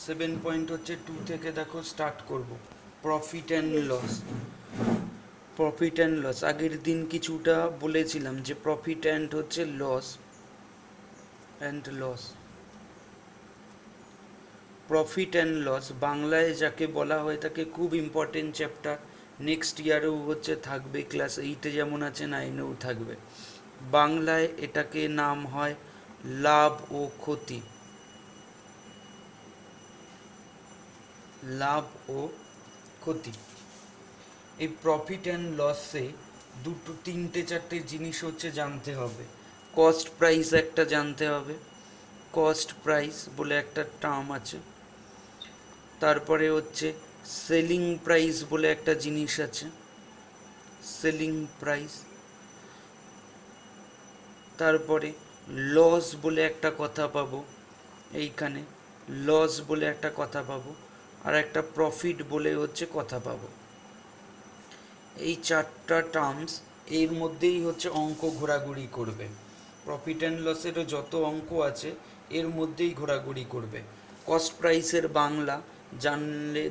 7.2 থেকে দেখো স্টার্ট করব। Profit and loss. Profit and loss আগের দিন কিছুটা বলেছিলাম যে প্রফিট অ্যান্ড হচ্ছে লস। প্রফিট অ্যান্ড লস বাংলায় যাকে বলা হয় তাকে খুব ইম্পর্টেন্ট চ্যাপ্টার। নেক্সট ইয়ারেও হচ্ছে থাকবে, ক্লাস 8-এ যেমন আছে 9-এও থাকবে। বাংলায় এটাকে নাম হয় লাভ ও ক্ষতি। লাভ ও ক্ষতি। এই প্রফিট অ্যান্ড লসে দুটো তিনটে চারটে জিনিস হচ্ছে জানতে হবে। কস্ট প্রাইস একটা জানতে হবে, কস্ট প্রাইস বলে একটা টার্ম আছে। তারপরে হচ্ছে সেলিং প্রাইস বলে একটা জিনিস আছে, সেলিং প্রাইস। তারপরে লস বলে একটা কথা পাবো, এইখানে লস বলে একটা কথা পাবো, আর একটা প্রফিট বলে হচ্ছে কথা পাবো। এই চারটা টার্মস এর মধ্যেই হচ্ছে অঙ্ক ঘোরাঘুরি করবে। প্রফিট অ্যান্ড লসেরও যত অঙ্ক আছে এর মধ্যেই ঘোরাঘুরি করবে। কস্ট প্রাইসের বাংলা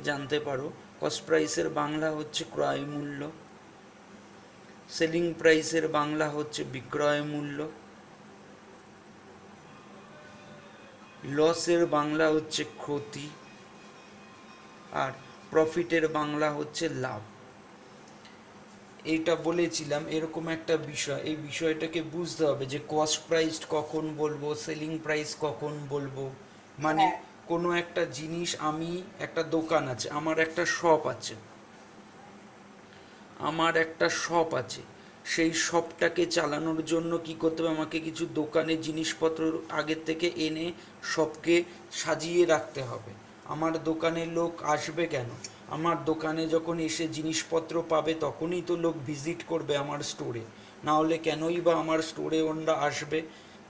জানতে পারো। কস্ট প্রাইসের বাংলা হচ্ছে ক্রয় মূল্য, সেলিং প্রাইসের বাংলা হচ্ছে বিক্রয় মূল্য, লসের বাংলা হচ্ছে ক্ষতি, আর প্রফিটের বাংলা হচ্ছে লাভ। এইটা বলেছিলাম এরকম একটা বিষয়, এই বিষয়টাকে বুঝতে হবে যে কস্ট প্রাইস কখন বলবো, সেলিং প্রাইস কখন বলবো। মানে কোনো একটা জিনিস, আমি একটা দোকান আছে, আমার একটা শপ আছে, সেই শপটাকে চালানোর জন্য কি করতে হবে, আমাকে কিছু দোকানের জিনিসপত্র আগের থেকে এনে শপকে সাজিয়ে রাখতে হবে। আমার দোকানে লোক আসবে কেন? আমার দোকানে যখন এসে জিনিসপত্র পাবে তখনই তো লোক ভিজিট করবে আমার স্টোরে, না হলে কেনই বা আমার স্টোরে ওনারা আসবে?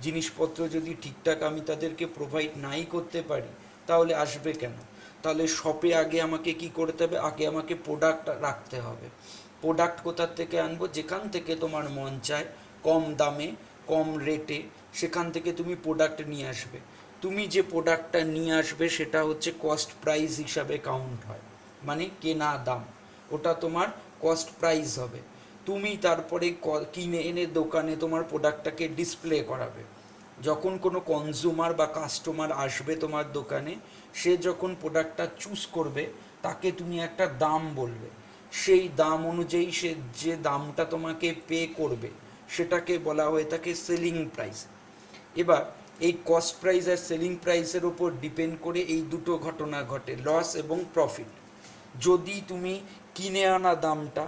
জিনিসপত্র যদি ঠিকঠাক আমি তাদেরকে প্রোভাইড নাই করতে পারি তাহলে আসবে কেন? তাহলে শপে আগে আমাকে কি করতে হবে, আগে আমাকে প্রোডাক্ট রাখতে হবে। প্রোডাক্ট কোথার থেকে আনবো? যেখান থেকে তোমার মন চায় কম দামে কম রেটে সেখান থেকে তুমি প্রোডাক্ট নিয়ে আসবে। তুমি যে প্রোডাক্টটা নিয়ে আসবে সেটা হচ্ছে কস্ট প্রাইস হিসাবে কাউন্ট হয়, মানে কেনা দাম, ওটা তোমার কস্ট প্রাইস হবে। তুমি তারপরে কিনে এনে দোকানে তোমার প্রোডাক্টটাকে ডিসপ্লে করাবে। যখন কোনো কনজিউমার বা কাস্টমার আসবে তোমার দোকানে, সে যখন প্রোডাক্টটা চুজ করবে তাকে তুমি একটা দাম বলবে। সেই দাম অনুযায়ী সে যে দামটা তোমাকে পে করবে সেটাকে বলা হয়ে থাকে সেলিং প্রাইস। এবার এই কস্ট প্রাইস আর সেলিং প্রাইসের উপর ডিপেন্ড করে এই দুটো ঘটনা ঘটে, লস এবং প্রফিট। যদি তুমি কিনে আনা দামটা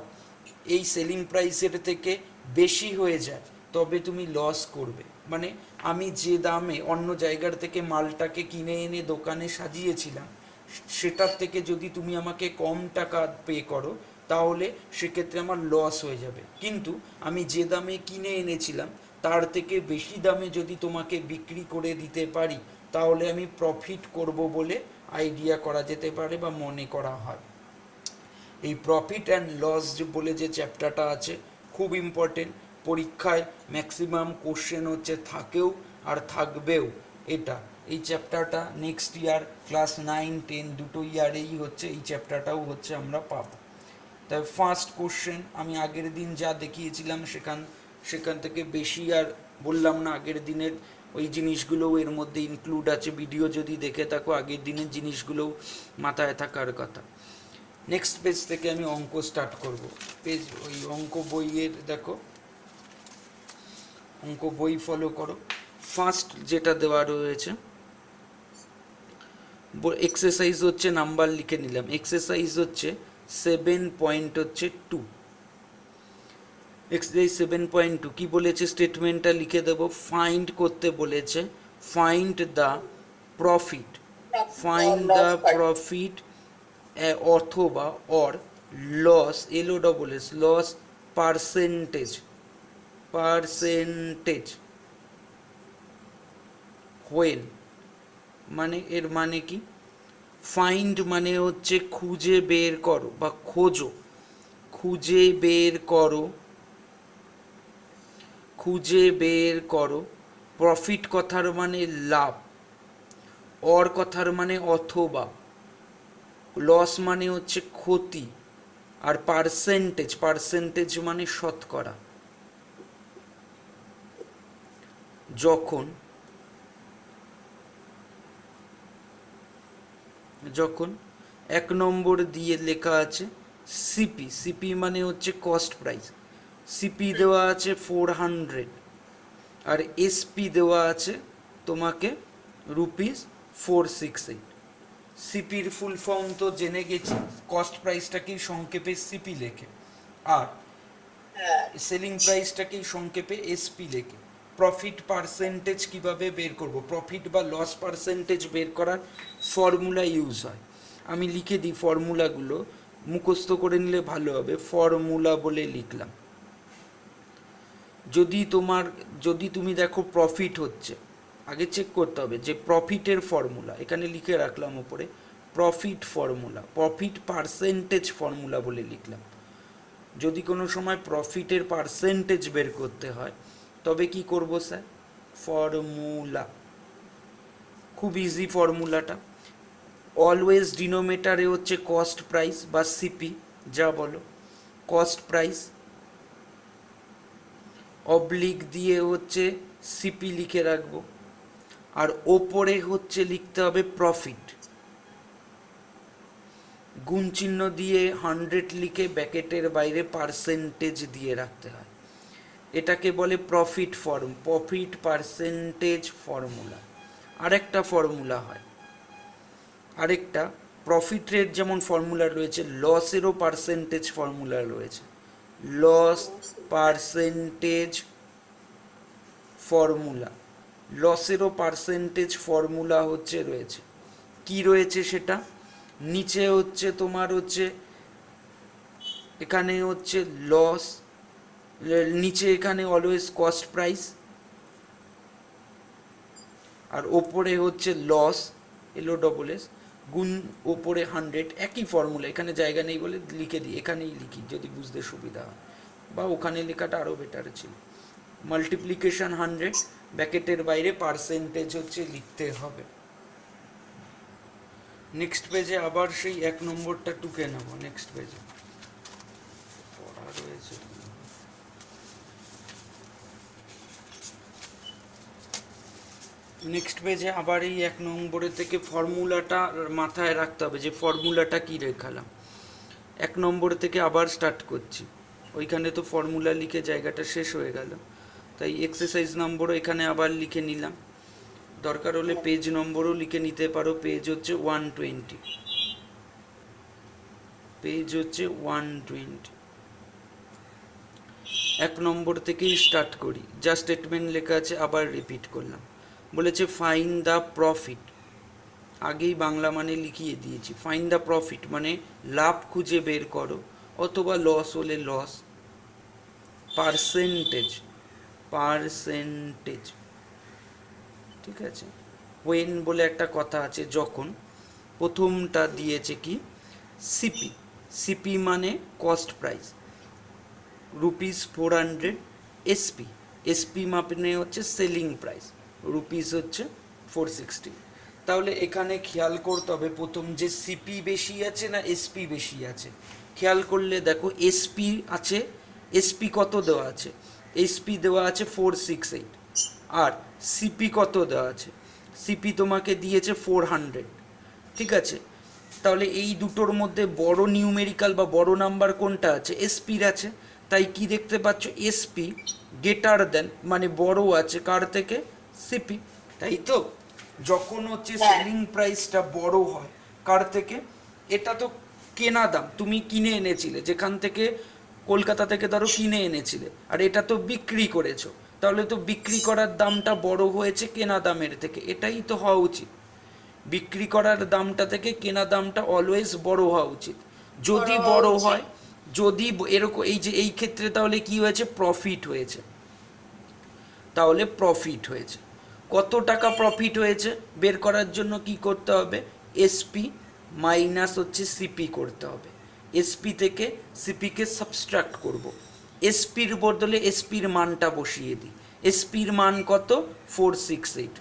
এই সেলিং প্রাইসের থেকে বেশি হয়ে যায় তবে তুমি লস করবে। মানে আমি যে দামে অন্য জায়গার থেকে মালটাকে কিনে এনে দোকানে সাজিয়েছিলাম সেটার থেকে যদি তুমি আমাকে কম টাকা পে করো তাহলে সেক্ষেত্রে আমার লস হয়ে যাবে। কিন্তু আমি যে দামে কিনে এনেছিলাম তার থেকে বেশি দামে যদি তোমাকে বিক্রি করে দিতে পারি তাহলে আমি প্রফিট করব বলে আইডিয়া করা যেতে পারে বা মনে করা হয়। এই প্রফিট অ্যান্ড লস বলে যে চ্যাপ্টারটা আছে খুব ইম্পর্টেন্ট। পরীক্ষায় ম্যাক্সিমাম কোশ্চেন হচ্ছে থাকেও আর থাকবেও। এই চ্যাপ্টারটা নেক্সট ইয়ার ক্লাস 9-10 দুটো ইয়ারেই হচ্ছে এই চ্যাপ্টারটাও হচ্ছে আমরা পাবো। তাই ফার্স্ট কোশ্চেন আমি আগের দিন যা দেখিয়েছিলাম সেখান থেকে বেশি আর বললাম না। আগের দিনের ওই জিনিসগুলোও এর মধ্যে ইনক্লুড আছে, ভিডিও যদি দেখে থাকো আগের দিনের জিনিসগুলোও মাথায় থাকার কথা। নেক্সট পেজ থেকে আমি অঙ্ক স্টার্ট করব। পেজ ওই অঙ্ক বইয়ের দেখো, অঙ্ক বই ফলো করো। ফার্স্ট যেটা দেওয়া রয়েছে এক্সারসাইজ হচ্ছে, নাম্বার লিখে নিলাম, এক্সারসাইজ হচ্ছে 7.2। এক্সারসাইজ 7.2 কি বলেছে স্টেটমেন্টটা লিখে দেবো। ফাইন্ড করতে বলেছে, find the profit, find the profit অথবা or loss, LOSS, loss percentage when. মানে এর মানে কি? ফাইন্ড মানে হচ্ছে খুঁজে বের করো বা খোঁজো, খুঁজে বের করো। প্রফিট কথার মানে লাভ, অর কথার মানে অথবা, লস মানে হচ্ছে ক্ষতি, আর পার্সেন্টেজ, পার্সেন্টেজ মানে শতকরা। যখন যখন 1 নম্বর দিয়ে লেখা আছে সিপি, সিপি মানে হচ্ছে কস্ট প্রাইস, সিপি দেওয়া আছে 400, আর এসপি দেওয়া আছে তোমাকে ₹468। সিপির ফুল ফর্ম তো জেনে গেছি, কস্ট প্রাইসটাকেই সংক্ষেপে সিপি লেখে, আর সেলিং প্রাইসটাকেই সংক্ষেপে এসপি লেখে। প্রফিট পার্সেন্টেজ কিভাবে বের করব, প্রফিট বা লস পার্সেন্টেজ বের করার ফর্মুলা ইউজ হয়। আমি লিখে দিই ফর্মুলাগুলো, মুখস্থ করে নিলে ভালো হবে। ফর্মুলা বলে লিখলাম, যদি তুমি দেখো প্রফিট হচ্ছে, আগে চেক করতে হবে যে প্রফিটের ফর্মুলা, এখানে লিখে রাখলাম উপরে profit formula, profit percentage formula বলে লিখলাম। যদি কোনো সময় প্রফিটের পার্সেন্টেজ বের করতে হয় তবে কি করব স্যার, ফর্মুলা, খুব ইজি ফর্মুলাটা। অলওয়েজ ডিনোমিনেটরে হচ্ছে কস্ট প্রাইস বা সিপি, যা বলো কস্ট প্রাইস, অবলিক দিয়ে হচ্ছে সিপি লিখে রাখবো, আর ওপরে হচ্ছে লিখতে হবে প্রফিট, গুণ চিহ্ন দিয়ে 100 লিখে ব্র্যাকেটের বাইরে পার্সেন্টেজ দিয়ে রাখতে হয়। এটাকে বলে profit form, profit percentage formula. আরেকটা ফর্মুলা হয়, আরেকটা প্রফিট রেট যেমন ফর্মুলা রয়েছে, লসেরও পার্সেন্টেজ ফর্মুলা রয়েছে, লস পার্সেন্টেজ ফর্মুলা, লসেরও পার্সেন্টেজ ফর্মুলা হচ্ছে রয়েছে। কি রয়েছে সেটা, নিচে হচ্ছে তোমার হচ্ছে এখানে হচ্ছে লস, নিচে এখানে অলওয়েজ কস্ট প্রাইস, আর ওপরে হচ্ছে লস LOSS, গুণ ওপরে 100, একই ফর্মুলা। এখানে জায়গা নেই বলে লিখে দিই, এখানেই লিখি যদি বুঝতে সুবিধা হয়, বা ওখানে লেখাটা আরও বেটার ছিল। মাল্টিপ্লিকেশন 100, ব্র্যাকেটের বাইরে পার্সেন্টেজ হচ্ছে লিখতে হবে। নেক্সট পেজে আবার সেই 1 নম্বরটা টুকে নেব, নেক্সট পেজে পড়া রয়েছে। নেক্সট পেজে আবার এই 1 নম্বরের থেকে ফর্মুলাটা মাথায় রাখতে হবে, যে ফর্মুলাটা কী রেখালাম। 1 নম্বর থেকে আবার স্টার্ট করছি, ওইখানে তো ফর্মুলা লিখে জায়গাটা শেষ হয়ে গেল, তাই এক্সারসাইজ নম্বরও এখানে আবার লিখে নিলাম। দরকার হলে পেজ নম্বরও লিখে নিতে পারো, পেজ হচ্ছে 120, পেজ হচ্ছে 120। 1 নম্বর থেকেই স্টার্ট করি, যা স্টেটমেন্ট লেখা আছে আবার রিপিট করলাম। বলেছে ফাইন্ড দ্য প্রফিট, আগেই বাংলা মানে লিখিয়ে দিয়েছি। ফাইন্ড দ্য প্রফিট মানে লাভ খুঁজে বের করো, অথবা লস হলে লস, পার্সেন্টেজ, পার্সেন্টেজ, ঠিক আছে। ওয়েন বলে একটা কথা আছে, যখন। প্রথমটা দিয়েছে কি সিপি, সিপি মানে কস্ট প্রাইস, ₹400, এসপি, এসপি মানে হচ্ছে সেলিং প্রাইস, হচ্ছে ₹460। তাহলে এখানে খেয়াল করতে হবে প্রথম যে সিপি বেশি আছে না এসপি বেশি আছে। খেয়াল করলে দেখো এসপি আছে, এসপি কত দেওয়া আছে, এসপি দেওয়া আছে 468, আর সিপি কত দেওয়া আছে, সিপি তোমাকে দিয়েছে 400, ঠিক আছে। তাহলে এই দুটোর মধ্যে বড় নিউমেরিক্যাল বা বড় নাম্বার কোনটা আছে, এসপির আছে। তাই কি দেখতে পাচ্ছ, এসপি গ্রেটার দেন মানে বড় আছে কার থেকে, সিপি, তাই তো। যখন হচ্ছে সেলিং প্রাইসটা বড় হয় কার থেকে, এটা তো কেনা দাম, তুমি কিনে এনেছিলে যেখান থেকে, কলকাতা থেকে ধরো কিনে এনেছিলে, আর এটা তো বিক্রি করেছো, তাহলে তো বিক্রি করার দামটা বড় হয়েছে কেনা দামের থেকে, এটাই তো হওয়া উচিত। বিক্রি করার দামটা থেকে কেনা দামটা অলওয়েজ বড় হওয়া উচিত। যদি বড় হয়, যদি এরকম এই যে এই ক্ষেত্রে তাহলে কি হয়েছে, প্রফিট হয়েছে, তাহলে প্রফিট হয়েছে। কত টাকা প্রফিট হয়েছে বের করার জন্য কি করতে হবে, এসপি মাইনাস হচ্ছে সিপি করতে হবে। এসপি থেকে সিপিকে সাবস্ট্রাক্ট করব, এসপির বদলে এসপির মানটা বসিয়ে দিই। এসপির মান কত, 468,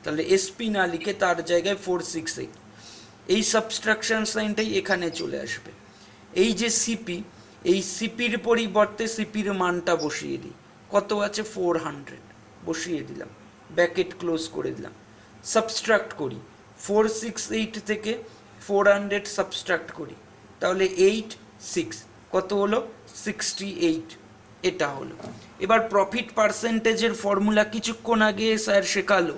তাহলে এসপি না লিখে তার জায়গায় 468, এই সাবস্ট্রাকশন সাইনটাই এখানে চলে আসবে। এই যে সিপি, এই সিপির পরিবর্তে সিপির মানটা বসিয়ে দিই, কত আছে 400 বসিয়ে দিলাম, ব্র্যাকেট ক্লোজ করে দিলাম। সাবস্ট্রাক্ট করি 468 থেকে 400 সাবস্ট্রাক্ট করি, তাহলে 8 6 কত হলো 68, এটা হলো। এবার প্রফিট পার্সেন্টেজের ফর্মুলা কিছুক্ষণ আগে স্যার শেখালো,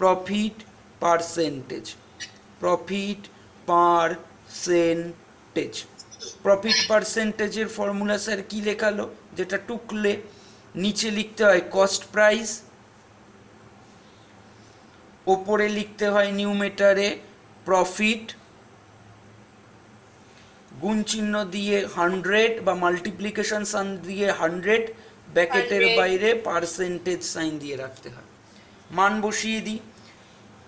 profit percentage, profit percentage. Profit পার্সেন্টেজের ফর্মুলা স্যার কি লেখালো, যেটা টুকলে নিচে লিখতে হয় কস্ট প্রাইস, ওপরে লিখতে হয় নিউমেটারে প্রফিট, গুণ চিহ্ন দিয়ে 100 বা মাল্টিপ্লিকেশন সাইন দিয়ে 100, ব্র্যাকেটের বাইরে পার্সেন্টেজ সাইন দিয়ে রাখতে হয়। মান বসিয়ে দিই,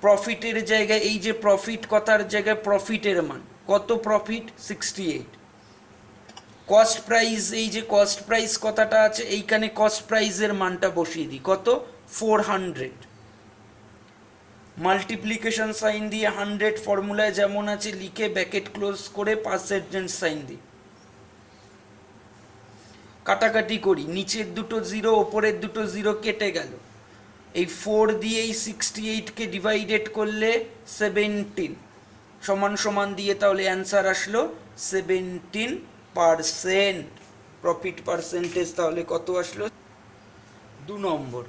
প্রফিটের জায়গায় এই যে প্রফিট কথার জায়গায় প্রফিটের মান কত, প্রফিট 68। কস্ট প্রাইস, এই যে কস্ট প্রাইস কথাটা আছে এইখানে কস্ট প্রাইসের মানটা বসিয়ে দিই, কত 400, মাল্টিপ্লিকেশন সাইন দিয়ে 100 ফর্মুলায় যেমন আছে লিখে ব্র্যাকেট ক্লোজ করে পার্সেন্টেজ সাইন দিই। কাটাকাটি করি, নিচের দুটো জিরো ওপরের দুটো জিরো কেটে গেল, এই 4 দিয়ে এই 68কে ডিভাইডেড করলে 17 সমান সমান দিয়ে তাহলে অ্যান্সার আসলো 17%। প্রফিট পার্সেন্টেজ তাহলে কত আসলো 2 নম্বর।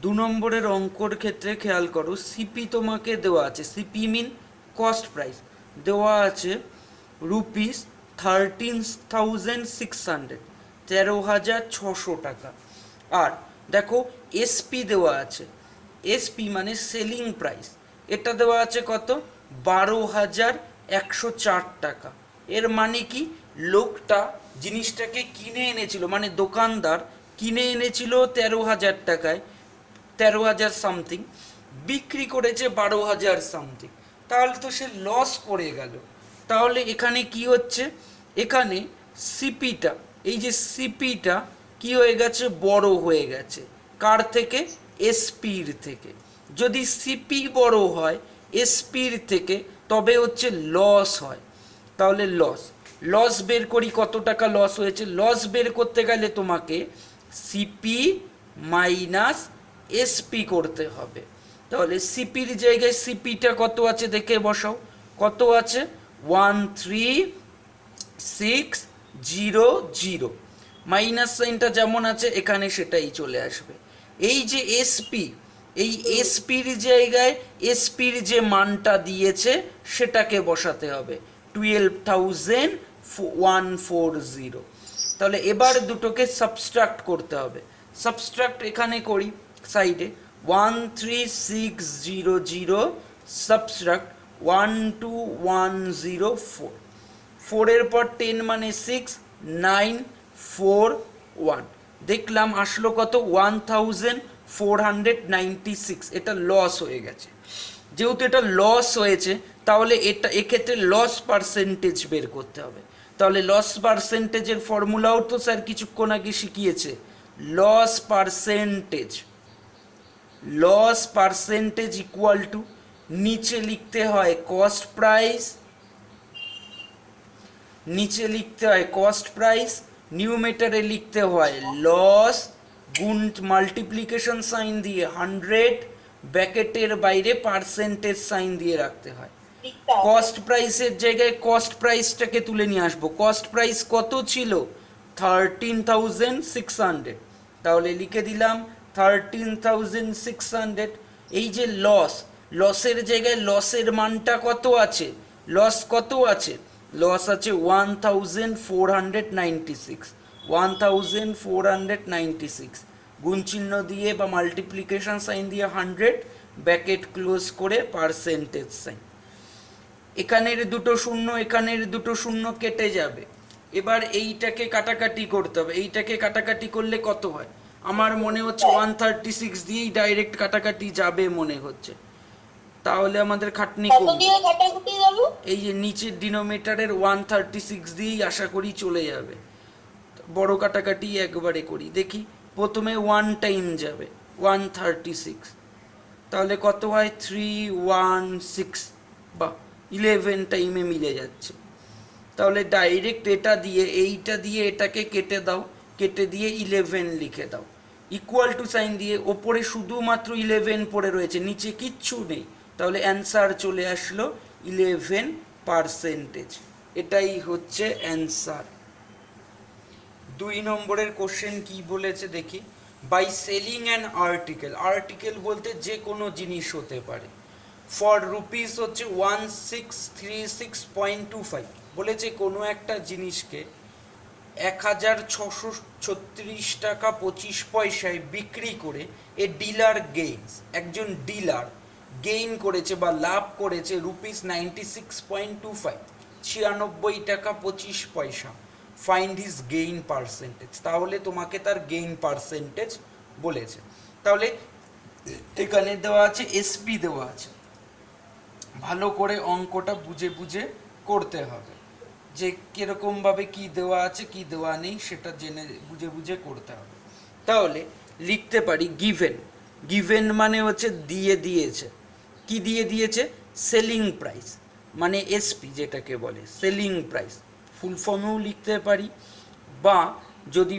2 নম্বরের অঙ্কর ক্ষেত্রে খেয়াল করো, সিপি তোমাকে দেওয়া আছে, সিপি মিন কস্ট প্রাইস দেওয়া আছে রুপিস 13,600, 13,600 টাকা। আর দেখো এসপি দেওয়া আছে, এসপি মানে সেলিং প্রাইস, এটা দেওয়া আছে কত 12,104 টাকা। এর মানে কি, লোকটা জিনিসটাকে কিনে এনেছিল, মানে দোকানদার কিনে এনেছিল 13,000 টাকায়, 13,000 সামথিং, বিক্রি করেছে 12,000 সামথিং, তাহলে তো সে লস করে গেল। তাহলে এখানে কি হচ্ছে, এখানে সিপিটা, এই যে সিপিটা কি হয়ে গেছে, বড় হয়ে গেছে, কার থেকে, এসপির থেকে। যদি সিপি বড় হয় এসপির থেকে তবে হচ্ছে লস হয়, তাহলে লস, লস বের করি, কত টাকা লস হয়েছে। লস বের করতে গেলে তোমাকে সিপি মাইনাস এসপি করতে হবে, তাহলে সিপির জায়গায় সিপিটা কত আছে দেখে বসাও, কত আছে 13600, মাইনাস সাইনটা যেমন আছে এখানে সেটাই চলে আসবে। এই যে এসপি, এই এসপির জায়গায় এসপির যে মানটা দিয়েছে সেটাকে বসাতে হবে 12,140। তাহলে এবার দুটোকে সাবস্ট্রাক্ট করতে হবে, সাবস্ট্রাক্ট এখানে করি সাইডে, 13600 সাবস্ট্রাক্ট 12104, 4 এর পর 10 মানে 6, 941, দেখলাম আসলো কত 1496। এটা লস হয়ে গেছে, যেহেতু এটা লস হয়েছে তাহলে এটা এক্ষেত্রে লস পার্সেন্টেজ বের করতে হবে। তাহলে লস পার্সেন্টেজের ফর্মুলাও তো স্যার কিছুক্ষণ আগে শিখিয়েছে, loss percentage, loss percentage equal to, নিচে লিখতে হয় কস্ট প্রাইস, নিচে লিখতে হয় কস্ট প্রাইস, নিউমেটারে লিখতে হয় লস, গুণ মাল্টিপ্লিকেশন সাইন দিয়ে 100, ব্র্যাকেটের বাইরে পার্সেন্টেজ সাইন দিয়ে রাখতে হয়। কস্ট প্রাইসের জায়গায় কস্ট প্রাইসটাকে তুলে নিয়ে আসবো, কস্ট প্রাইস কত ছিল 13,600, তাহলে লিখে দিলাম 13,600। এই যে লস, লসের জায়গায় লসের মানটা কত আছে, লস কত আছে, লস আছে 1496, 1496, গুণ চিহ্ন দিয়ে বা মাল্টিপ্লিকেশন সাইন দিয়ে 100, ব্র্যাকেট ক্লোজ করে পার্সেন্টেজ সাইন। এখানের দুটো শূন্য এখানের দুটো শূন্য কেটে যাবে, এবার এইটাকে কাটাকাটি করতে হবে, এইটাকে কাটাকাটি করলে কত হয়, আমার মনে হচ্ছে 136 দিয়েই ডাইরেক্ট কাটাকাটি যাবে মনে হচ্ছে, তাহলে আমাদের খাটনি কম। এই যে নিচের ডিনোমিনেটরের 136 দিয়েই আশা করি চলে যাবে। বড় কাটাকাটি একবারে করি, দেখি প্রথমে 1 টাইম যাবে 136, তাহলে কত হয় 316 বা 11 টাইমে মিলে যাচ্ছে। তাহলে ডাইরেক্ট এটা দিয়ে এইটা দিয়ে এটাকে কেটে দাও, কেটে দিয়ে 11 লিখে দাও, ইকুয়াল টু সাইন দিয়ে ওপরে শুধুমাত্র 11 পড়ে রয়েছে, নিচে কিচ্ছু নেই। তাহলে অ্যান্সার চলে আসলো 11%। এটাই হচ্ছে অ্যান্সার। 2 নম্বরের কোশ্চেন কি বলেছে দেখি। By selling an article, article বলতে যে কোনো জিনিস হতে পারে, ফর রুপিস হচ্ছে 1636.25, বলেছে কোনো একটা জিনিসকে 1636 টাকা 25 পয়সায় বিক্রি করে এ ডিলার গেইনস, একজন ডিলার গেইন করেছে বা লাভ করেছে রুপিস 96.25, 96 টাকা 25 পয়সা। ফাইন্ড হিজ গেইন পার্সেন্টেজ, তাহলে তোমাকে তার গেইন পার্সেন্টেজ বলেছে। তাহলে এখানে দেওয়া আছে এসপি দেওয়া আছে, ভালো করে অঙ্কটা বুঝে বুঝে করতে হবে, যে কীরকমভাবে কি দেওয়া আছে কি দেওয়া নেই সেটা জেনে বুঝে বুঝে করতে হবে। তাহলে লিখতে পারি গিভেন, গিভেন মানে হচ্ছে দিয়ে দিয়েছে, কি দিয়ে দিয়েছে, সেলিং প্রাইস, মানে এসপি যেটাকে বলে সেলিং প্রাইস, ফুল ফর্মেও লিখতে পারি, বা যদি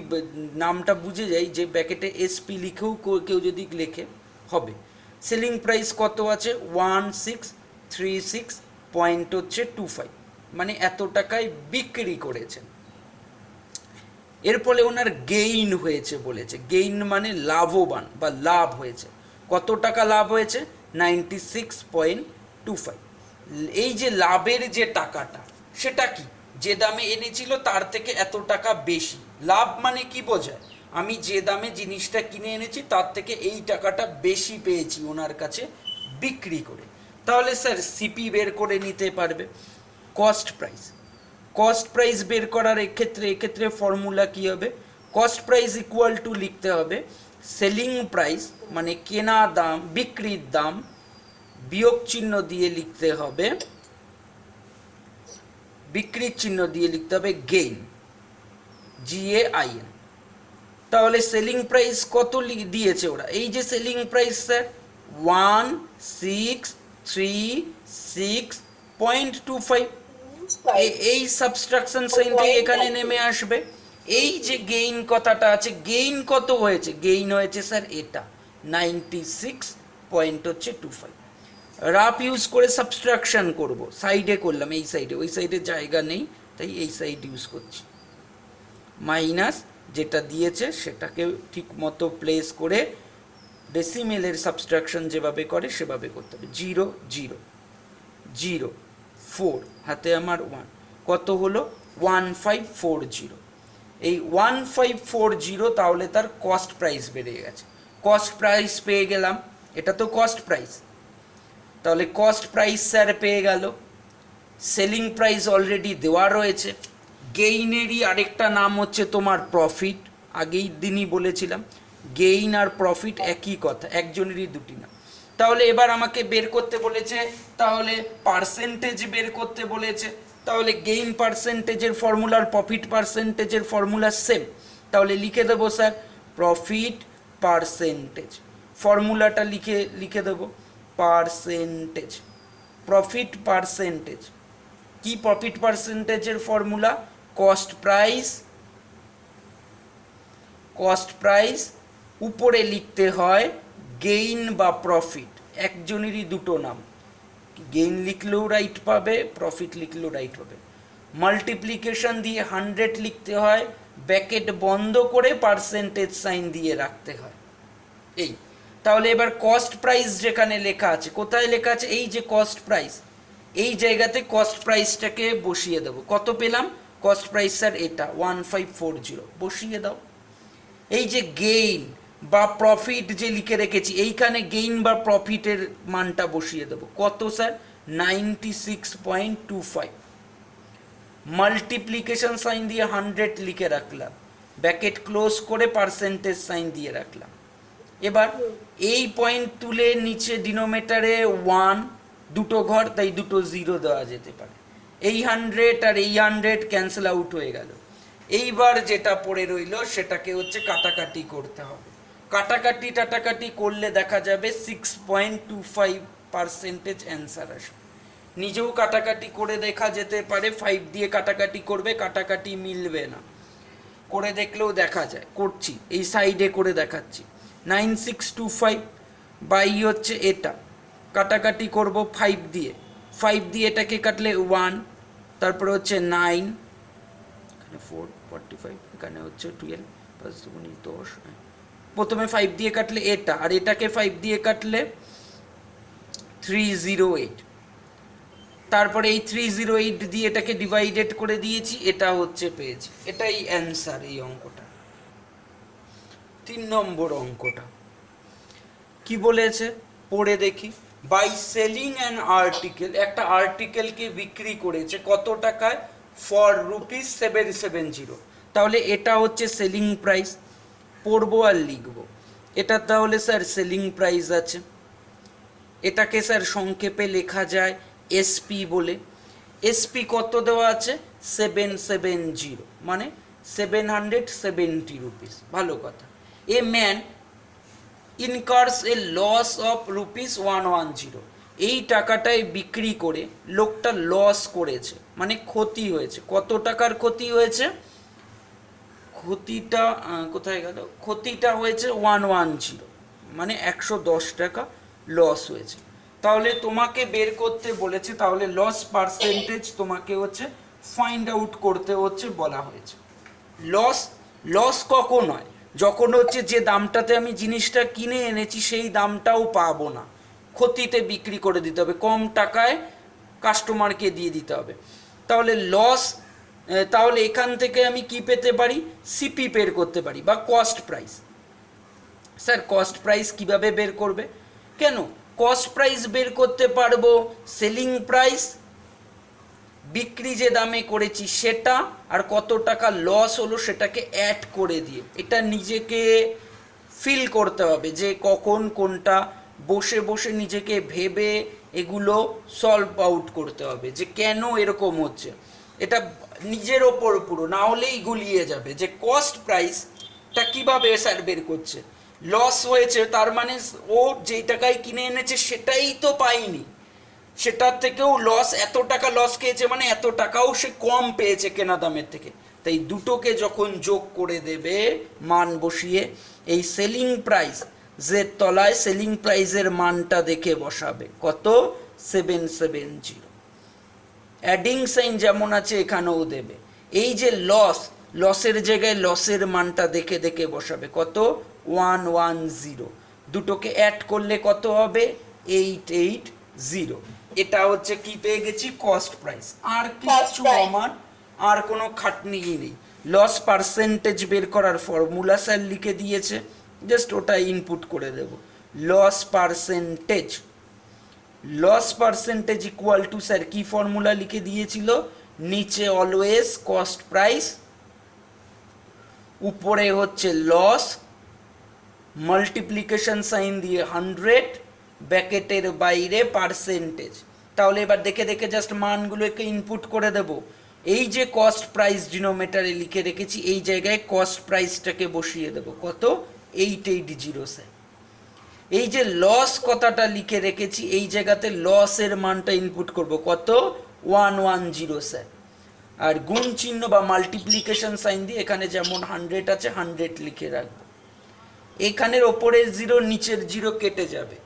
নামটা বুঝে যাই যে ব্যাকেটে এসপি লিখেও কেউ যদি লেখে হবে। সেলিং প্রাইস কত আছে 1636.25, মানে এত টাকায় বিক্রি করেছেন। এর ফলে ওনার গেইন হয়েছে বলেছে, গেইন মানে লাভবান বা লাভ হয়েছে। কত টাকা লাভ হয়েছে 96.25। এই যে লাভের যে টাকাটা সেটা কি, যে দামে এনেছিল তার থেকে এত টাকা বেশি। লাভ মানে কি বোঝায়, আমি যে দামে জিনিসটা কিনে এনেছি তার থেকে এই টাকাটা বেশি পেয়েছি ওনার কাছে বিক্রি করে। তাহলে স্যার সিপি বের করে নিতে পারবে। কস্ট প্রাইস, কস্ট প্রাইস বের করার এক্ষেত্রে ফর্মুলা কি হবে, কস্ট প্রাইস ইকুয়াল টু লিখতে হবে সেলিং প্রাইস মানে কেনা দাম বিক্রির দাম, বিয়োগ চিহ্ন দিয়ে লিখতে হবে, বিক্রির চিহ্ন দিয়ে লিখতে হবে গেইন, GAIN। তাহলে সেলিং প্রাইস কত দিয়েছে ওরা, এই যে সেলিং প্রাইস স্যার 1636.25, এই সাবস্ট্রাকশন সাইনটা এখানে নেমে আসবে। এই যে গেইন কথাটা আছে, গেইন কত হয়েছে, গেইন হয়েছে স্যার এটা 96.25। রাফ ইউজ করে সাবস্ট্রাকশন করব, সাইডে করলাম, এই সাইডে, ওই সাইডে জায়গা নেই তাই এই সাইড ইউজ করছি। মাইনাস যেটা দিয়েছে সেটাকে ঠিক মতো প্লেস করে ডেসিমেলের সাবস্ট্রাকশন যেভাবে করে সেভাবে করতে হবে। 0 0 0 4, হাতে আমার 1, কত হলো 1540। এই 1540 তাহলে তার কস্ট প্রাইস বেড়ে গেছে, কস্ট প্রাইস পেয়ে গেলাম, এটা তো কস্ট প্রাইস। তাহলে কস্ট প্রাইস স্যার পেয়ে গেল, সেলিং প্রাইস অলরেডি দেওয়া রয়েছে, গেইনেরই আরেকটা নাম হচ্ছে তোমার প্রফিট, আগেই দিনই বলেছিলাম গেইন আর প্রফিট একই কথা, একজনেরই দুটি নাম। তাহলে এবার আমাকে বের করতে বলেছে, তাহলে পার্সেন্টেজ বের করতে বলেছে, তাহলে গেইন পার্সেন্টেজের ফর্মুলা আর প্রফিট পার্সেন্টেজের ফর্মুলা সেম, তাহলে লিখে দেবো স্যার প্রফিট পার্সেন্টেজ, ফর্মুলাটা লিখে দেবো পার্সেন্টেজ, প্রফিট পার্সেন্টেজ। কি প্রফিট পার্সেন্টেজের ফর্মুলা, কস্ট প্রাইস উপরে লিখতে হয় গেইন বা প্রফিট, একজনেরই দুটো নাম, গেইন লিখলেও রাইট পাবে, প্রফিট লিখলেও রাইট পাবে। মাল্টিপ্লিকেশন দিয়ে 100 লিখতে হয়, ব্র্যাকেট বন্ধ করে পার্সেন্টেজ সাইন দিয়ে রাখতে হয়। এই তাহলে এবার কস্ট প্রাইস যেখানে লেখা আছে, কোথায় লেখা আছে, এই যে কস্ট প্রাইস, এই জায়গাতে কস্ট প্রাইসটাকে বসিয়ে দেবো। কত পেলাম কস্ট প্রাইস স্যার এটা 1540, বসিয়ে দাও। এই যে গেইন বা প্রফিট যে লিখে রেখেছি, এইখানে গেইন বা প্রফিটের মানটা বসিয়ে দেবো, কত স্যার 96.25। মাল্টিপ্লিকেশন সাইন দিয়ে 100 লিখে রাখলাম, ব্র্যাকেট ক্লোজ করে পার্সেন্টেজ সাইন দিয়ে রাখলাম। এবার এই পয়েন্ট তুলে নিচে ডিনোমিনেটরে 1, দুটো ঘর তাই দুটো 0 দেওয়া যেতে পারে, এই 100 আর এই 100 ক্যান্সেল আউট হয়ে গেল। এইবার যেটা পড়ে রইল সেটাকে হচ্ছে কাটাকাটি করতে হবে। কাটাকাটি টাটাকাটি করলে দেখা যাবে 6.25% অ্যান্সার আসবে। নিজেও কাটাকাটি করে দেখা যেতে পারে, 5 দিয়ে কাটাকাটি করবে, কাটাকাটি মিলবে না, করে দেখলেও দেখা যায়। করছি, এই সাইডে করে দেখাচ্ছি। 9625 বাই হচ্ছে এটা, কাটাকাটি করব 5 দিয়ে, 5 দিয়ে এটাকে কাটলে 1, তারপরে হচ্ছে 9, এখানে 445, এখানে হচ্ছে 12, 5 দুগুণে 10। প্রথমে 5 দিয়ে কাটলে এটা, আর এটাকে 5 দিয়ে কাটলে 308, তারপরে এই 308 দিয়ে এটাকে ডিভাইডেড করে দিয়েছি, এটা হচ্ছে পেয়েছি। এটাই অ্যান্সার এই অঙ্কটা। 3 নম্বর অঙ্কটা কি বলেছে পড়ে দেখি। বাই সেলিং অ্যান আর্টিকেল, একটা আর্টিকেলকে বিক্রি করেছে কত টাকায়, ফর ₹770। তাহলে এটা হচ্ছে সেলিং প্রাইস, পড়বো আর লিখবো। এটা তাহলে স্যার সেলিং প্রাইস আছে, এটাকে স্যার সংক্ষেপে লেখা যায় এসপি বলে। এসপি কত দেওয়া আছে, 770, মানে 770 রুপিস। ভালো কথা। A man incurs a loss of ₹110, এই টাকাটায় বিক্রি করে লোকটা লস করেছে, মানে ক্ষতি হয়েছে। কত টাকার ক্ষতি হয়েছে, ক্ষতিটা কোথায় গেল, ক্ষতিটা হয়েছে 110, মানে 110 টাকা লস হয়েছে। তাহলে তোমাকে বের করতে বলেছে, তাহলে লস পার্সেন্টেজ তোমাকে হচ্ছে ফাইন্ড আউট করতে হচ্ছে বলা হয়েছে। লস লস কখন হয়, যখন হচ্ছে যে দামটাতে আমি জিনিসটা কিনে এনেছি সেই দামটাও পাবো না, ক্ষতিতে বিক্রি করে দিতে হবে, কম টাকায় কাস্টমারকে দিয়ে দিতে হবে। তাহলে লস, তাহলে এখান থেকে আমি কি পেতে পারি, সিপি বের করতে পারি, বা cost price. Sir cost price কিভাবে বের করবে, কেন কস্ট প্রাইস বের করতে পারবো, সেলিং প্রাইস বিক্রি যে দামে করেছি সেটা, আর কত টাকা লস হলো সেটাকে অ্যাড করে দিয়ে। এটা নিজেকে ফিল করতে হবে যে কখন কোনটা, বসে বসে নিজেকে ভেবে এগুলো সলভ আউট করতে হবে যে কেন এরকম হচ্ছে। এটা নিজের ওপর পুরো, না হলেই গুলিয়ে যাবে যে কস্ট প্রাইসটা কিভাবে স্যার বের করছে। লস হয়েছে তার মানে ও যেই টাকায় কিনে এনেছে সেটাই তো পায়নি, সেটার থেকেও লস, এত টাকা লস খেয়েছে মানে এত টাকাও সে কম পেয়েছে কেনা দামের থেকে। তাই দুটোকে যখন যোগ করে দেবে মান বসিয়ে, এই সেলিং প্রাইস যে তলায় সেলিং প্রাইসের মানটা দেখে বসাবে কত, 770। অ্যাডিং সাইন যেমন আছে এখানেও দেবে। এই যে লস, লসের জায়গায় লসের মানটা দেখে দেখে বসাবে কত, 110। দুটোকে অ্যাড করলে কত হবে, 880। এটা হচ্ছে কি পেয়ে গেছি, কস্ট প্রাইস। আর কিছু আমার আর কোনো খাটনিই নেই। লস পার্সেন্টেজ বের করার ফর্মুলা স্যার লিখে দিয়েছে, জাস্ট ওটা ইনপুট করে দেব। Loss percentage, loss percentage equal to, sir কি ফর্মুলা লিখে দিয়েছিল, নিচে অলওয়েজ কস্ট প্রাইস, উপরে হচ্ছে লস, মাল্টিপ্লিকেশন সাইন দিয়ে 100, ব্র্যাকেটের বাইরে পার্সেন্টেজ। তাহলে এবার দেখে দেখে জাস্ট মানগুলোকে ইনপুট করে দেব। এই যে কস্ট প্রাইস ডিনোমিনেটরে লিখে রেখেছি, এই জায়গায় কস্ট প্রাইসটাকে বসিয়ে দেব কত, 880 স্যার। এই যে লস কথাটা লিখে রেখেছি, এই জায়গাতে লসের মানটা ইনপুট করব কত, 110 স্যার। আর গুণ চিহ্ন বা মাল্টিপ্লিকেশন সাইন দিয়ে এখানে যেমন 100 আছে 100 লিখে রাখবো। এখানের ওপরের 0 নিচের 0 কেটে যাবে।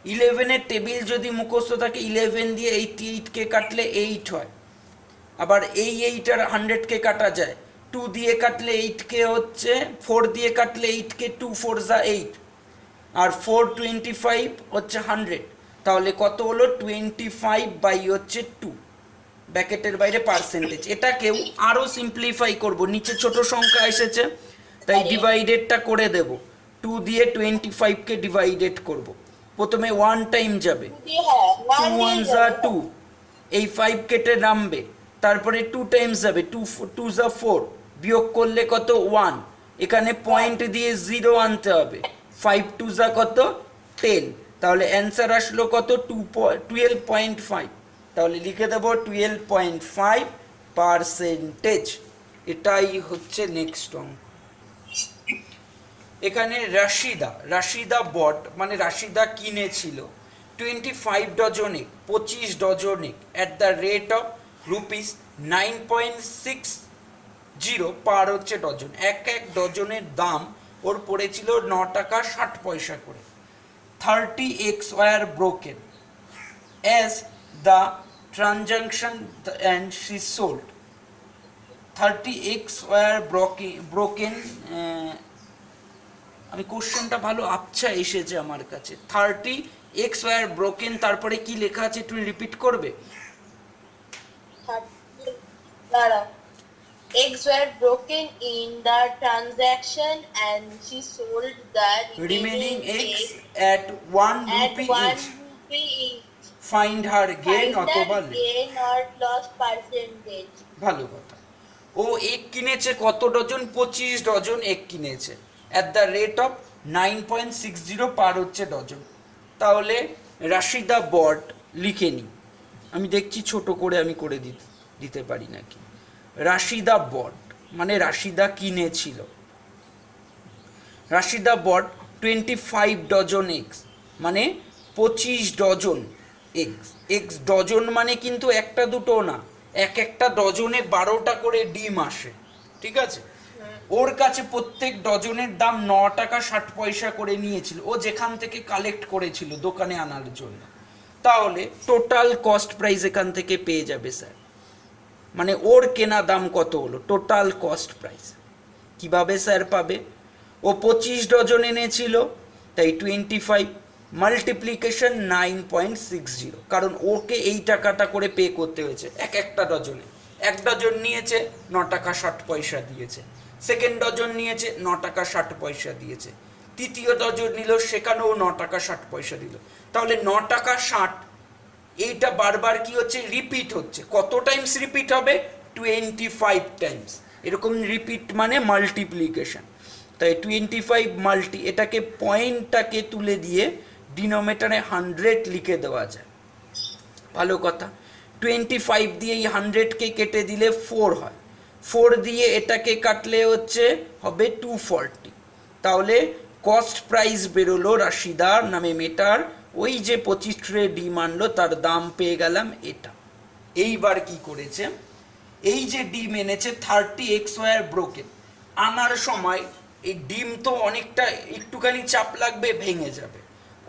11-এর টেবিল যদি মুখস্থ থাকে, 11 দিয়ে 88কে কাটলে 8 হয়, আবার এই 8 আর 100কে কাটা যায়। 2 দিয়ে কাটলে 8কে হচ্ছে, 4 দিয়ে কাটলে 8কে, 2 4 যা 8, আর 425 হচ্ছে 100, তাহলে কত হলো, 25 বাই হচ্ছে 2, ব্র্যাকেটের বাইরে পার্সেন্টেজ। এটাকেও আরও সিম্পলিফাই করব, নিচে ছোট সংখ্যা এসেছে তাই ডিভাইডেডটা করে দেব। 2 দিয়ে 25কে ডিভাইডেড করব, প্রথমে 1 টাইম যাবে, 2 1 যা 2, এই 5 কেটে নামবে, তারপরে 2 টাইমস যাবে, 2 যা 4, বিয়োগ করলে কত, 1, এখানে পয়েন্ট দিয়ে 0 আনতে হবে, 5 2 যা কত, 10, তাহলে অ্যান্সার আসলো কত, 12.5। তাহলে লিখে দেব 12.5%। এটাই হচ্ছে নেক্সট অঙ্ক। এখানে রাশিদা বট মানে রাশিদা কিনেছিল 25 dozen egg, 25 dozen egg at the rate of ₹9.60 পার হচ্ছে ডজন। এক এক ডজনের দাম ওর পড়েছিল 9 টাকা 60 পয়সা করে। 30 eggs were broken as the transaction and she sold 30 eggs were broken আমি কোশ্চেনটা ভালো আচ্ছা এসেছে আমার কাছে। 30 eggs were broken, তারপরে কি লেখা আছে একটু রিপিট করবে? Eggs were broken in the transaction and she sold the remaining eggs at 1 rupee each. Find her gain অথবা gain or loss percentage. ভালো কথা। ও এগ কিনেছে কত ডজন? 25 ডজন এগ কিনেছে অ্যাট দ্য রেট অফ 9.60 পার হচ্ছে dozen. তাহলে রাশিদা বট লিখে নি, আমি দেখছি ছোট করে আমি করে দিতে পারি নাকি। রাশিদা বট মানে রাশিদা কিনেছিল। রাশিদা বট 25 ডজন এগস মানে 25 ডজন এগস। এগস ডজন মানে কিন্তু একটা দুটো না, এক একটা ডজনে 12টা করে ডিম আসে, ঠিক আছে? ওর কাছে প্রত্যেক ডজনের দাম 9 টাকা 60 পয়সা করে নিয়েছিল, ও যেখান থেকে কালেক্ট করেছিল দোকানে আনার জন্য। তাহলে টোটাল কস্ট প্রাইস এখান থেকে পেয়ে যাবে স্যার, মানে ওর কেনা দাম কত হলো টোটাল কস্ট প্রাইস। কিভাবে স্যার পাবে? ও 25 ডজন এনেছিল, তাই 25 মাল্টিপ্লিকেশন 9.60, কারণ ওকে এই টাকাটা করে পে করতে হয়েছে এক একটা ডজনে। এক ডজন নিয়েছে 9 টাকা 60 পয়সা দিয়েছে, সেকেন্ড ডজন নিয়েছে 9 টাকা 60 পয়সা দিয়েছে, তৃতীয় ডজন নিল সেখানেও 9 টাকা 60 পয়সা দিল। তাহলে 9 টাকা 60, এইটা বারবার কি হচ্ছে? রিপিট হচ্ছে। কত টাইমস রিপিট হবে? 25 টাইমস। এরকম রিপিট মানে মাল্টিপ্লিকেশন। তাই 25 মাল্টি, এটাকে পয়েন্টটাকে তুলে দিয়ে ডিনোমিনেটরে 100 লিখে দেওয়া যায়। ভালো কথা। 25 দিয়ে এই 100কে কেটে দিলে 4 হয়, 4 দিয়ে এটাকে কাটলে হচ্ছে হবে 240। তাহলে কস্ট প্রাইস বেরোলো রাশিদার নামে মেটার, ওই যে 25 ট্রে ডিম আনলো তার দাম পেয়ে গেলাম এটা। এইবার কি করেছে? এই যে ডিম এনেছে 30 eggs were broken, আনার সময় এই ডিম তো অনেকটা একটুখানি চাপ লাগবে, ভেঙে যাবে।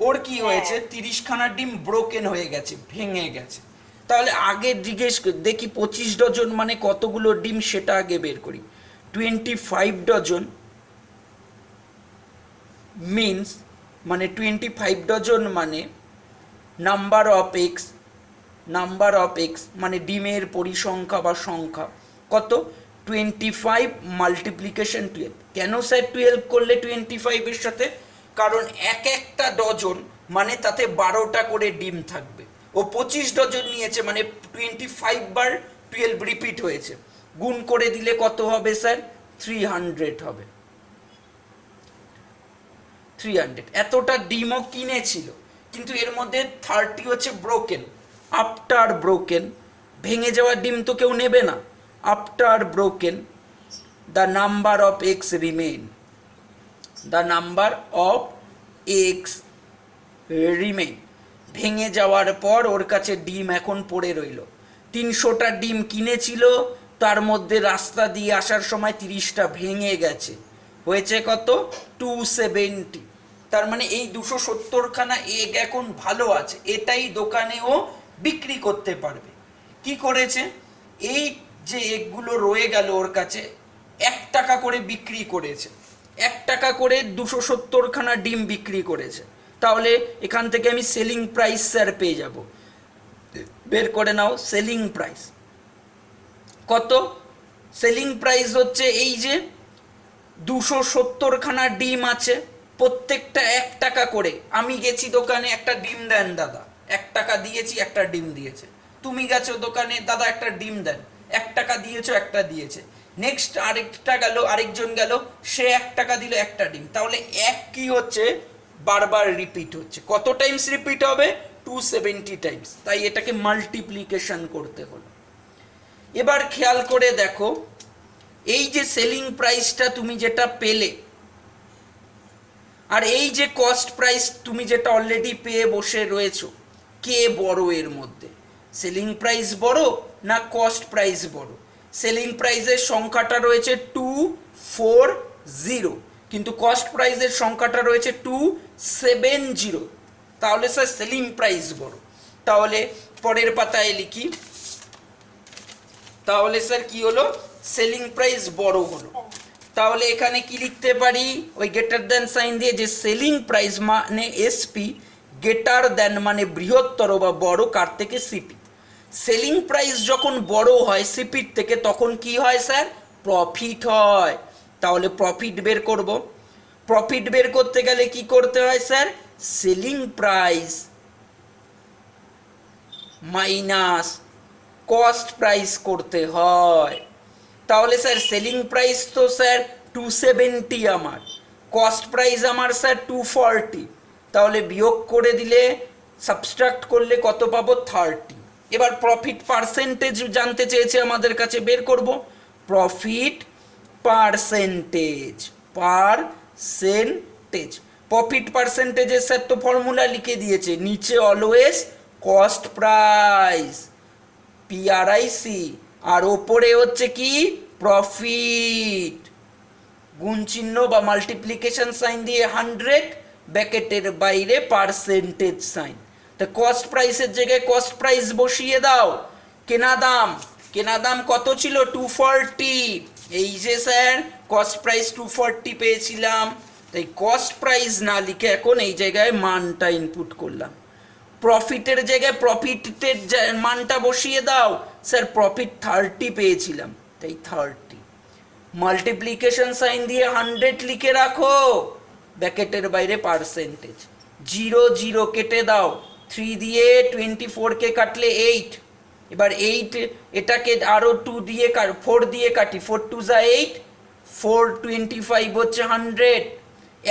ওর কি হয়েছে? 30খানা ডিম ব্রোকেন হয়ে গেছে, ভেঙে গেছে। তাহলে আগে জিজ্ঞেস দেখি 25 ডজন মানে কতগুলো ডিম সেটা আগে বের করি। 25 ডজন মিনস মানে 25 ডজন মানে নাম্বার অফ এক্স মানে ডিমের পরিসংখ্যা বা সংখ্যা কত? 25 মাল্টিপ্লিকেশন 12। কেন স্যার 12 করলে 25 এর সাথে? কারণ এক একটা ডজন মানে তাতে 12টা করে ডিম থাকবে। ও 25 ডজন নিয়েছে মানে 25 বার 12 রিপিট হয়েছে, গুণ করে দিলে কত হবে স্যার? 300 হবে। 300। এতটা ডিমও কিনেছিল, কিন্তু এর মধ্যে 30 হচ্ছে ব্রোকেন। আফটার ব্রোকেন, ভেঙে যাওয়া ডিম তো কেউ নেবে না। After broken the number of x remain, the number of x remain, ভেঙে যাওয়ার পর ওর কাছে ডিম এখন পড়ে রইল। 300টা ডিম কিনেছিল, তার মধ্যে রাস্তা দিয়ে আসার সময় 30টা ভেঙে গেছে, হয়েছে কত? 270। তার মানে এই 270খানা এগ এখন ভালো আছে, এটাই দোকানেও বিক্রি করতে পারবে। কি করেছে? এই যে এগগুলো রয়ে গেল ওর কাছে 1 টাকা করে বিক্রি করেছে, 1 টাকা করে 270খানা ডিম বিক্রি করেছে। তাহলে এখান থেকে আমি সেলিং প্রাইস স্যার পেয়ে যাব, বের করে নাও। সেলিং প্রাইস কত? সেলিং প্রাইস হচ্ছে এই যে 270খানা ডিম আছে, প্রত্যেকটা 1 টাকা করে। আমি গেছি দোকানে, একটা ডিম দেন দাদা, 1 টাকা দিয়েছি, একটা ডিম দিয়েছে। তুমি গেছো দোকানে, দাদা একটা ডিম দেন, 1 টাকা দিয়েছো, একটা দিয়েছে। নেক্সট আরেকটা গেল, আরেকজন গেল, সে 1 টাকা দিল, একটা ডিম। তাহলে এক কি হচ্ছে? বারবার রিপিট হচ্ছে। কত টাইমস রিপিট হবে? 270 টাইমস। তাই এটাকে মাল্টিপ্লিকেশন করতে হলো। এবার খেয়াল করে দেখো, এই যে সেলিং প্রাইসটা তুমি যেটা পেলে, আর এই যে কস্ট প্রাইস তুমি যেটা অলরেডি পেয়ে বসে রয়েছো, কে বড় এর মধ্যে? সেলিং প্রাইস বড় না কস্ট প্রাইস বড়? সেলিং প্রাইসের সংখ্যাটা রয়েছে 240, কিন্তু কস্ট প্রাইসের সংখ্যাটা রয়েছে 270। তাহলে স্যার সেলিং প্রাইস বড়। তাহলে পরের পাতায় লিখি, তাহলে স্যার কি হলো? সেলিং প্রাইস বড় হলো। তাহলে এখানে কি লিখতে পারি? ওই গ্রেটার দ্যান সাইন দিয়ে, যে সেলিং প্রাইস মানে এসপি, গ্রেটার দ্যান মানে বৃহত্তর বা বড় কার থেকে? সিপি। সেলিং প্রাইস যখন বড় হয় সিপির থেকে, তখন কি হয় স্যার? প্রফিট হয়। তাহলে প্রফিট বের করব। প্রফিট বের করতে গেলে কি করতে হয় sir? Selling price minus cost price করতে হয়। তাহলে স্যার সেলিং প্রাইস তো স্যার 270, আমার কস্ট প্রাইস আমার স্যার 240। তাহলে বিয়োগ করে দিলে, সাবস্ট্রাক্ট করলে কত পাবো? 30। এবার প্রফিট পার্সেন্টেজ জানতে চেয়েছে আমাদের কাছে, বের করব। প্রফিট পার্সেন্টেজ, প্রফিট পার্সেন্টেজের স্যার তো ফর্মুলা লিখে দিয়েছে নিচে, অলওয়েজ কস্ট প্রাইস পিআরআইসি, আর ওপরে হচ্ছে কি? প্রফিট, গুণ চিহ্ন বা মাল্টিপ্লিকেশন সাইন দিয়ে 100, ব্র্যাকেটের বাইরে পার্সেন্টেজ সাইন। তা কস্ট প্রাইসের জায়গায় কস্ট প্রাইস বসিয়ে দাও। কেনা দাম কত ছিল? 240। এই যে স্যার কস্ট প্রাইস 240 পেয়েছিলাম, তাই কস্ট প্রাইস না লিখে এখন এই জায়গায় মানটা ইনপুট করলাম। প্রফিটের জায়গায় প্রফিটের মানটা বসিয়ে দাও। স্যার প্রফিট 30 পেয়েছিলাম, তাই 30। মাল্টিপ্লিকেশন সাইন দিয়ে 100 লিখে রাখো, ব্র্যাকেটের বাইরে পার্সেন্টেজ। 0 0 কেটে দাও, 3 দিয়ে 24কে কাটলে 8। এবার 8 এটাকে আরও 2 দিয়ে 4 দিয়ে কাটি, 4 2 যা 8, 4 25 হচ্ছে 100।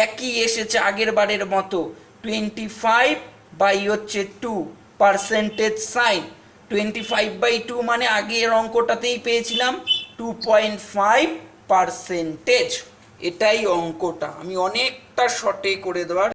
একই এসেছে আগের বারের মতো, 25 বাই হচ্ছে 2, পার্সেন্টেজ সাইন। 25/2 মানে আগের অঙ্কটাতেই পেয়েছিলাম 2.5%। এটাই অঙ্কটা, আমি অনেকটা শর্টে করে দেওয়ার